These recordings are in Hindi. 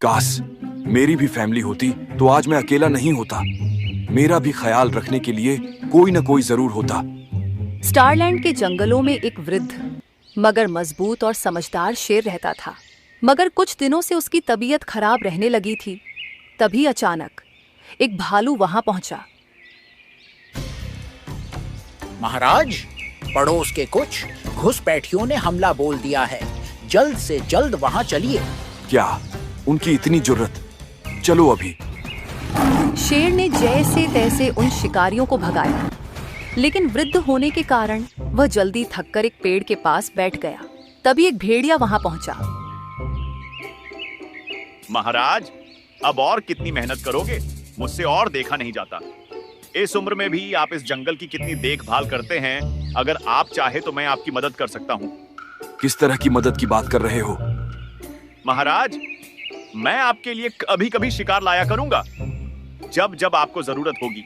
काश मेरी भी फैमिली होती तो आज मैं अकेला नहीं होता। मेरा भी ख्याल रखने के लिए कोई न कोई जरूर होता। स्टारलैंड के जंगलों में एक वृद्ध मगर मजबूत और समझदार शेर रहता था। मगर कुछ दिनों से उसकी तबीयत खराब रहने लगी थी। तभी अचानक एक भालू वहां पहुंचा। महाराज, पड़ोस के कुछ घुसपैठियों ने हमला बोल दिया है। जल्द से जल्द वहां चलिए। क्या उनकी इतनी जुर्रत? चलो अभी। शेर ने जैसे तैसे उन शिकारियों को भगाया, लेकिन वृद्ध होने के कारण वह जल्दी थककर एक पेड़ के पास बैठ गया। तभी एक भेड़िया वहां पहुंचा। महाराज, अब और कितनी मेहनत करोगे? मुझसे और देखा नहीं जाता। इस उम्र में भी आप इस जंगल की कितनी देखभाल करते हैं। अगर आप चाहे तो मैं आपकी मदद कर सकता हूँ। किस तरह की मदद की बात कर रहे हो? महाराज, मैं आपके लिए कभी कभी शिकार लाया करूंगा, जब जब आपको जरूरत होगी।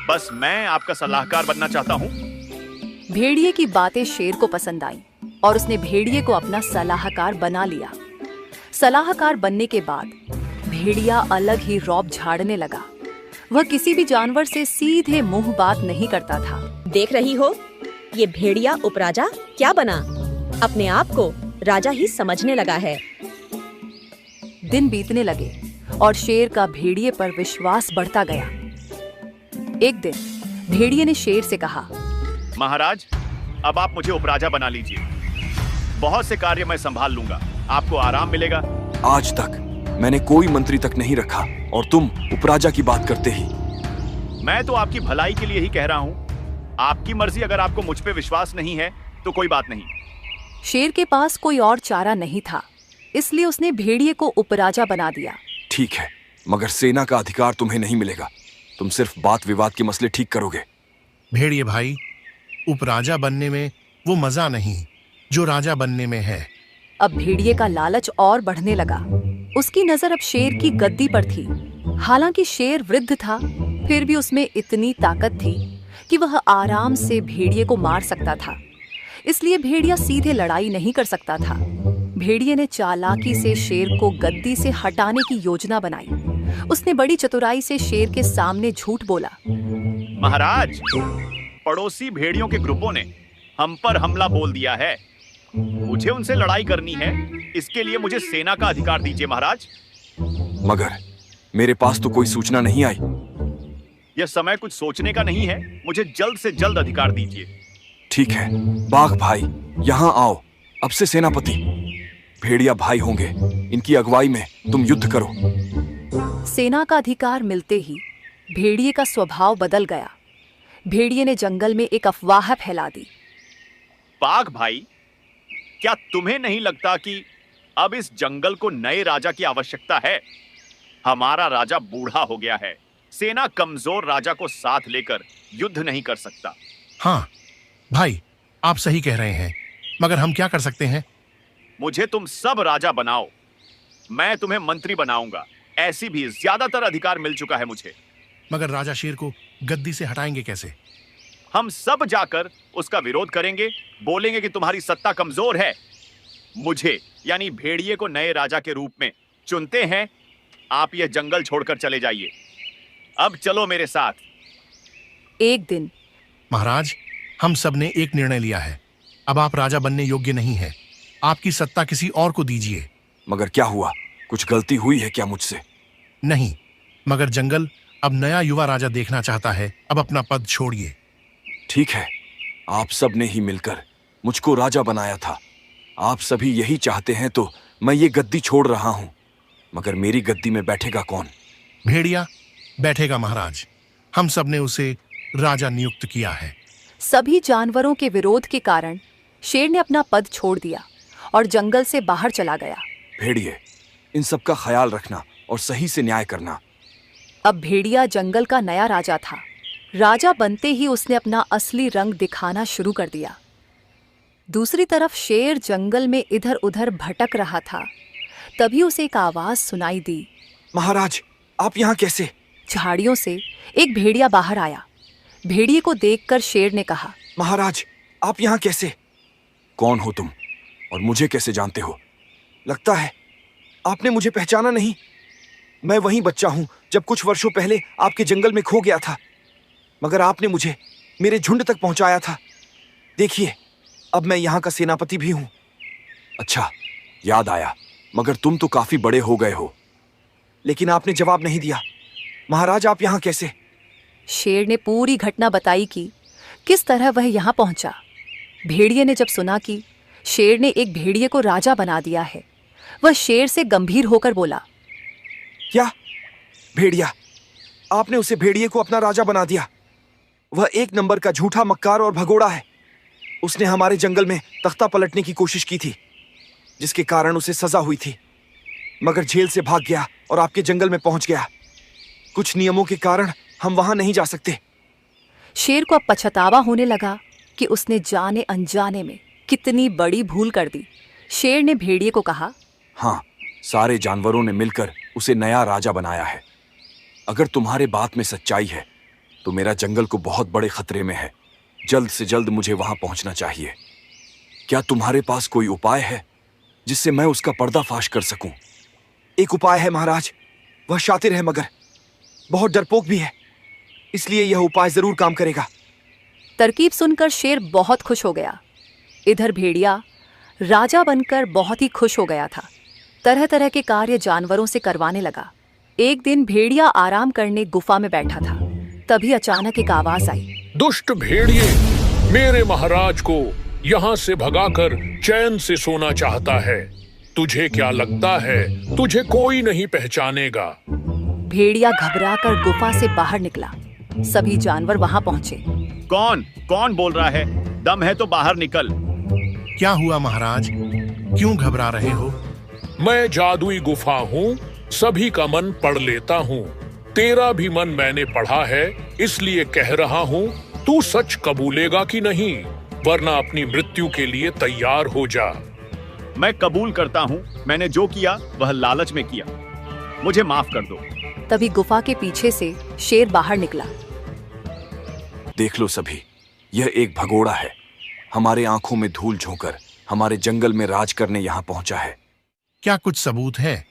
बस मैं आपका सलाहकार बनना चाहता हूँ। भेड़िए की बातें शेर को पसंद आई और उसने भेड़िए को अपना सलाहकार बना लिया। सलाहकार बनने के बाद भेड़िया अलग ही रौब झाड़ने लगा। वह किसी भी जानवर से सीधे मुंह बात नहीं करता था। देख रही हो, ये भेड़िया उपराजा क्या बना? अपने आप को राजा ही समझने लगा है। दिन बीतने लगे और शेर का भेड़िए पर विश्वास बढ़ता गया। एक दिन भेड़िए ने शेर से कहा, महाराज, अब आप मुझे उपराजा बना लीजिए। बहुत से कार्य मैं संभाल लूंगा, आपको आराम मिलेगा। आज तक मैंने कोई मंत्री तक नहीं रखा और तुम उपराजा की बात करते ही। मैं तो आपकी भलाई के लिए ही कह रहा हूँ। आपकी मर्जी। अगर आपको मुझ पे विश्वास नहीं है तो कोई बात नहीं। शेर के पास कोई और चारा नहीं था, इसलिए उसने भेड़िए को उपराजा बना दिया। ठीक है, मगर सेना का अधिकार तुम्हें नहीं मिलेगा। तुम सिर्फ बात विवाद के मसले ठीक करोगे। भेड़िए भाई, उपराजा बनने में वो मजा नहीं जो राजा बनने में है। अब भेड़िए का लालच और बढ़ने लगा। उसकी नजर अब शेर की गद्दी पर थी। हालांकि शेर वृद्ध था, फिर भी उसमें इतनी ताकत थी कि वह आराम से भेड़िए को मार सकता था। इसलिए भेड़िया सीधे लड़ाई नहीं कर सकता था। भेड़िए ने चालाकी से शेर को गद्दी से हटाने की योजना बनाई। उसने बड़ी चतुराई से शेर के सामने झूठ बोला। महाराज, पड़ोसी भेड़ियों के ग्रुपों ने हम पर हमला बोल दिया है। मुझे उनसे लड़ाई करनी है। इसके लिए मुझे सेना का अधिकार दीजिए महाराज। मगर मेरे पास तो कोई सूचना नहीं आई। यह समय कुछ सोचने का नहीं है। मुझे जल्द से जल्द अधिकार दीजिए। ठीक है, बाघ भाई, यहाँ आओ। अब से सेनापति भेड़िया भाई होंगे। इनकी अगुवाई में तुम युद्ध करो। सेना का अधिकार मिलते ही भेड़िए का स्वभाव बदल गया। भेड़िए ने जंगल में एक अफवाह फैला दी। बाघ भाई, क्या तुम्हें नहीं लगता कि अब इस जंगल को नए राजा की आवश्यकता है? हमारा राजा बूढ़ा हो गया है। सेना कमजोर राजा को साथ लेकर युद्ध नहीं कर सकता। हाँ भाई, आप सही कह रहे हैं, मगर हम क्या कर सकते हैं? मुझे तुम सब राजा बनाओ, मैं तुम्हें मंत्री बनाऊंगा। ऐसी भी ज्यादातर अधिकार मिल चुका है मुझे। मगर राजा शेर को गद्दी से हटाएंगे कैसे? हम सब जाकर उसका विरोध करेंगे, बोलेंगे कि तुम्हारी सत्ता कमजोर है। मुझे यानी भेड़िए को नए राजा के रूप में चुनते हैं। आप यह जंगल छोड़कर चले जाइए। अब चलो मेरे साथ। एक दिन महाराज, हम सब ने एक निर्णय लिया है। अब आप राजा बनने योग्य नहीं है। आपकी सत्ता किसी और को दीजिए। मगर क्या हुआ? कुछ गलती हुई है क्या मुझसे? नहीं, मगर जंगल अब नया युवा राजा देखना चाहता है। अब अपना पद छोड़िए। ठीक है, आप सब ने ही मिलकर मुझको राजा बनाया था। आप सभी यही चाहते हैं तो मैं ये गद्दी छोड़ रहा हूं। मगर मेरी गद्दी में बैठेगा कौन? भेड़िया बैठेगा महाराज। हम सब ने उसे राजा नियुक्त किया है। सभी जानवरों के विरोध के कारण शेर ने अपना पद छोड़ दिया और जंगल से बाहर चला गया। भेड़िए, इन सब का ख्याल रखना और सही से न्याय करना। अब भेड़िया जंगल का नया राजा था। राजा बनते ही उसने अपना असली रंग दिखाना शुरू कर दिया। दूसरी तरफ शेर जंगल में इधर उधर भटक रहा था। तभी उसे एक आवाज सुनाई दी। महाराज, आप यहाँ कैसे? झाड़ियों से एक भेड़िया बाहर आया। भेड़िए को देखकर शेर ने कहा, महाराज, आप यहाँ कैसे? कौन हो तुम और मुझे कैसे जानते हो? लगता है आपने मुझे पहचाना नहीं। मैं वही बच्चा हूं जब कुछ वर्षों पहले आपके जंगल में खो गया था, मगर आपने मुझे मेरे झुंड तक पहुंचाया था। देखिए, अब मैं यहाँ का सेनापति भी हूं। अच्छा, याद आया, मगर तुम तो काफी बड़े हो गए हो। लेकिन आपने जवाब नहीं दिया। महाराज, आप यहाँ कैसे? शेर ने पूरी घटना बताई कि किस तरह वह यहाँ पहुंचा। भेड़िए ने जब सुना कि शेर ने एक भेड़िए को राजा बना दिया है, वह शेर से गंभीर होकर बोला, क्या? भेड़िया? आपने उसे भेड़िए को अपना राजा बना दिया? वह एक नंबर का झूठा, मक्कार और भगोड़ा है। उसने हमारे जंगल में तख्ता पलटने की कोशिश की थी, जिसके कारण उसे सजा हुई थी, मगर जेल से भाग गया और आपके जंगल में पहुंच गया। कुछ नियमों के कारण हम वहां नहीं जा सकते। शेर को अब पछतावा होने लगा कि उसने जाने अनजाने में कितनी बड़ी भूल कर दी। शेर ने भेड़िए को कहा, हाँ, सारे जानवरों ने मिलकर उसे नया राजा बनाया है। अगर तुम्हारे बात में सच्चाई है तो मेरा जंगल को बहुत बड़े खतरे में है। जल्द से जल्द मुझे वहां पहुंचना चाहिए। क्या तुम्हारे पास कोई उपाय है जिससे मैं उसका पर्दाफाश कर सकूं? एक उपाय है महाराज। वह शातिर है मगर बहुत डरपोक भी है, इसलिए यह उपाय जरूर काम करेगा। तरकीब सुनकर शेर बहुत खुश हो गया। इधर भेड़िया राजा बनकर बहुत ही खुश हो गया था। तरह तरह के कार्य जानवरों से करवाने लगा। एक दिन भेड़िया आराम करने गुफा में बैठा था, तभी अचानक एक आवाज आई। दुष्ट भेड़िए मेरे महाराज को यहाँ से भगाकर चैन से सोना चाहता है। तुझे क्या लगता है तुझे कोई नहीं पहचानेगा? भेड़िया घबराकर गुफा से बाहर निकला। सभी जानवर वहां पहुंचे। कौन कौन बोल रहा है? दम है तो बाहर निकल। क्या हुआ महाराज, क्यों घबरा रहे हो? मैं जादुई गुफा हूँ, सभी का मन पढ़ लेता हूँ। तेरा भी मन मैंने पढ़ा है, इसलिए कह रहा हूँ, तू सच कबूलेगा कि नहीं, वरना अपनी मृत्यु के लिए तैयार हो जा। मैं कबूल करता हूँ, मैंने जो किया वह लालच में किया, मुझे माफ कर दो। तभी गुफा के पीछे से शेर बाहर निकला। देख लो सभी, यह एक भगोड़ा है। हमारे आंखों में धूल झोंकर हमारे जंगल में राज करने यहाँ पहुंचा है। क्या कुछ सबूत है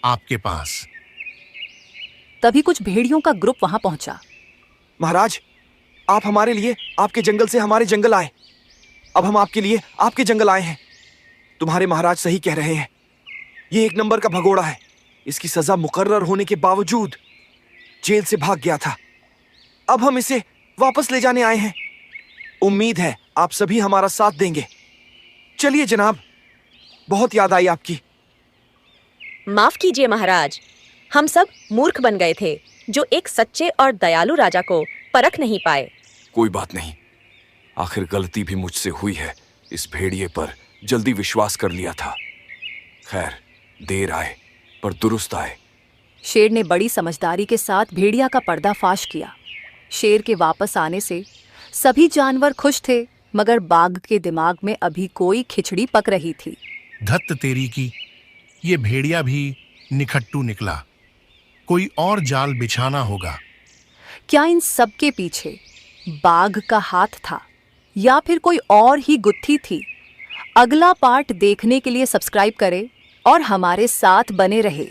आपके पास? तभी कुछ भेड़ियों का ग्रुप वहां पहुंचा। महाराज, आप हमारे लिए आपके जंगल से हमारे जंगल आए। अब हम आपके लिए आपके जंगल आए हैं। तुम्हारे महाराज सही कह रहे हैं, ये एक नंबर का भगोड़ा है। इसकी सजा मुकर्रर होने के बावजूद जेल से भाग गया था। अब हम इसे वापस ले जाने आए हैं। उम्मीद है आप सभी हमारा साथ देंगे। चलिए जनाब, बहुत याद आई आपकी। माफ कीजिए महाराज, हम सब मूर्ख बन गए थे जो एक सच्चे और दयालु राजा को परख नहीं पाए। कोई बात नहीं, आखिर गलती भी मुझसे हुई है। इस भेड़िए पर जल्दी विश्वास कर लिया था। खैर, देर आए पर दुरुस्त आए। शेर ने बड़ी समझदारी के साथ भेड़िया का पर्दाफाश किया। शेर के वापस आने से सभी जानवर खुश थे, मगर बाघ के दिमाग में अभी कोई खिचड़ी पक रही थी। धत्त तेरी की, ये भेड़िया भी निखट्टू निकला। कोई और जाल बिछाना होगा। क्या इन सब के पीछे बाघ का हाथ था या फिर कोई और ही गुत्थी थी? अगला पार्ट देखने के लिए सब्सक्राइब करें और हमारे साथ बने रहे।